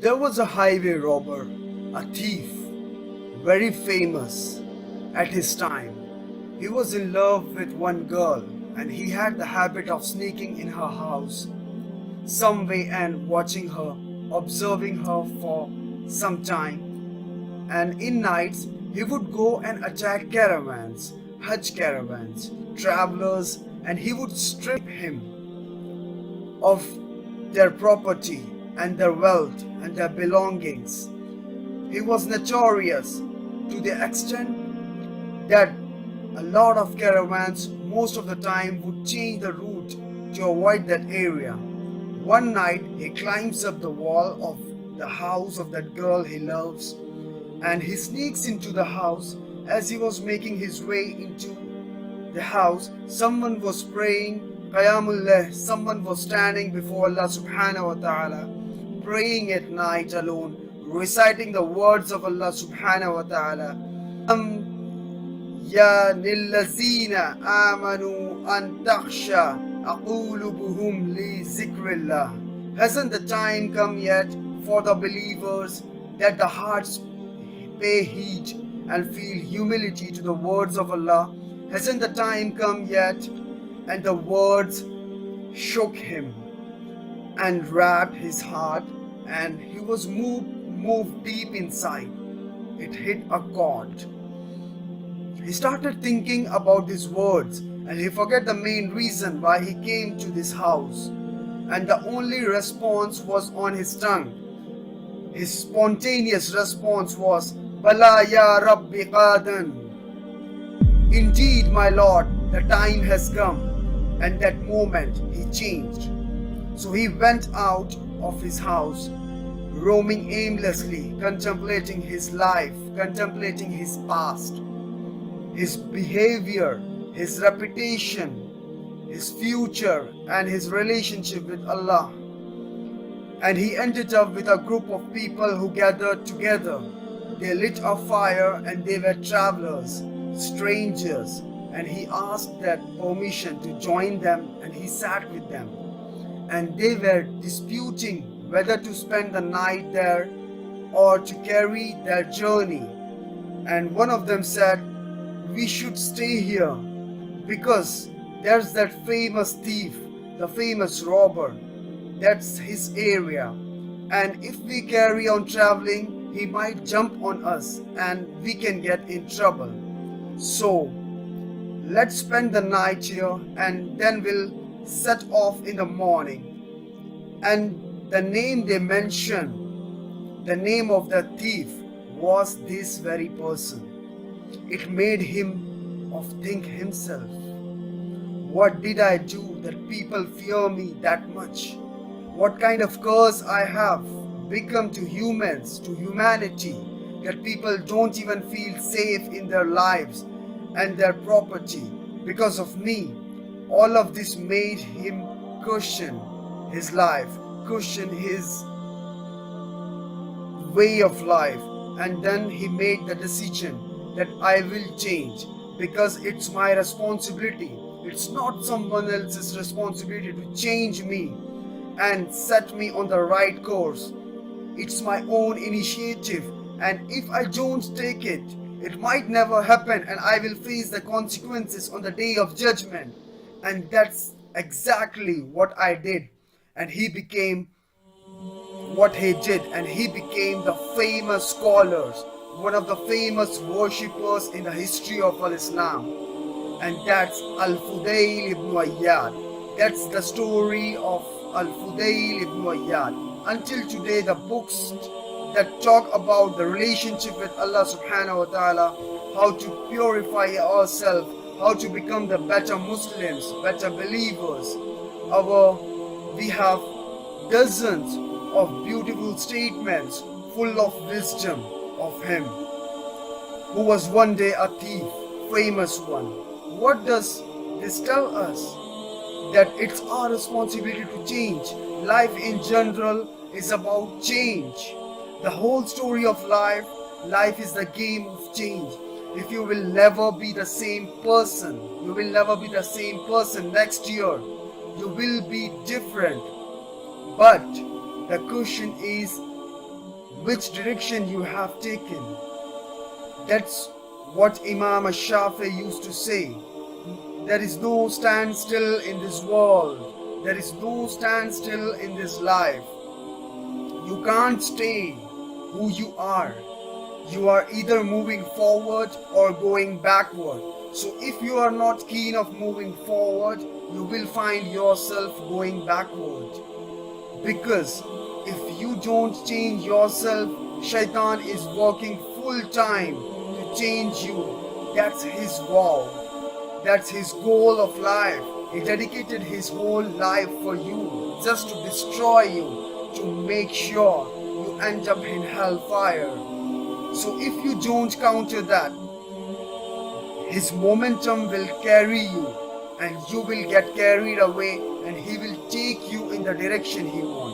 There was a highway robber, a thief, very famous at his time. He was in love with one girl and he had the habit of sneaking in her house some way and watching her, observing her for some time. And in nights, he would go and attack caravans, Hajj caravans, travelers, and he would strip him of their property and their wealth and their belongings. He was notorious to the extent that a lot of caravans most of the time would change the route to avoid that area. One night he climbs up the wall of the house of that girl he loves and he sneaks into the house. As he was making his way into the house, someone was praying Qiyamul Layl. Someone was standing before Allah subhanahu wa ta'ala, praying at night alone, reciting the words of Allah subhanahu wa ta'ala. Ya lillazina amanu an takhsha aqulubuhum li zikrillah. Hasn't the time come yet for the believers that the hearts pay heed and feel humility to the words of Allah? Hasn't the time come yet? And the words shook him and wrapped his heart, and he was moved deep inside. It hit a chord. He started thinking about these words and he forgot the main reason why he came to this house. And the only response was on his tongue. His spontaneous response was, Bala ya Rabbi qadan. Indeed, my Lord, the time has come. And that moment he changed. So he went out of his house, roaming aimlessly, contemplating his life, contemplating his past, his behavior, his reputation, his future, and his relationship with Allah. And he ended up with a group of people who gathered together. They lit a fire and they were travelers, strangers, and he asked that permission to join them and he sat with them. And they were disputing whether to spend the night there or to carry their journey. And one of them said, we should stay here because there's that famous thief, the famous robber. That's his area. And if we carry on traveling, he might jump on us and we can get in trouble. So let's spend the night here and then we'll set off in the morning. And the name they mentioned, the name of the thief, was this very person. It made him think himself, what did I do that people fear me that much? What kind of curse I have become to humans, to humanity, that people don't even feel safe in their lives and their property because of me. All of this made him question his life, question his way of life, and then he made the decision that I will change because it's my responsibility. It's not someone else's responsibility to change me and set me on the right course. It's my own initiative, and if I don't take it, it might never happen and I will face the consequences on the day of judgment. And that's exactly what I did. And he became what he did, and he became the famous scholars, one of the famous worshippers in the history of Islam. And that's Al-Fudayl ibn Ayyad. That's the story of Al-Fudayl ibn Ayyad. Until today, the books that talk about the relationship with Allah subhanahu wa ta'ala, how to purify ourselves, how to become the better Muslims, better believers. We have dozens of beautiful statements full of wisdom of him, who was one day a thief, famous one. What does this tell us? That it's our responsibility to change. Life in general is about change. The whole story of life is the game of change. If you will never be the same person, you will never be the same person next year. You will be different. But the question is, which direction you have taken. That's what Imam Shafi used to say. There is no standstill in this world. There is no standstill in this life. You can't stay who you are. You are either moving forward or going backward. So if you are not keen of moving forward, you will find yourself going backward. Because if you don't change yourself, Shaitan is working full time to change you. That's his vow. That's his goal of life. He dedicated his whole life for you, just to destroy you, to make sure you end up in hellfire. So if you don't counter that, his momentum will carry you and you will get carried away and he will take you in the direction he wants.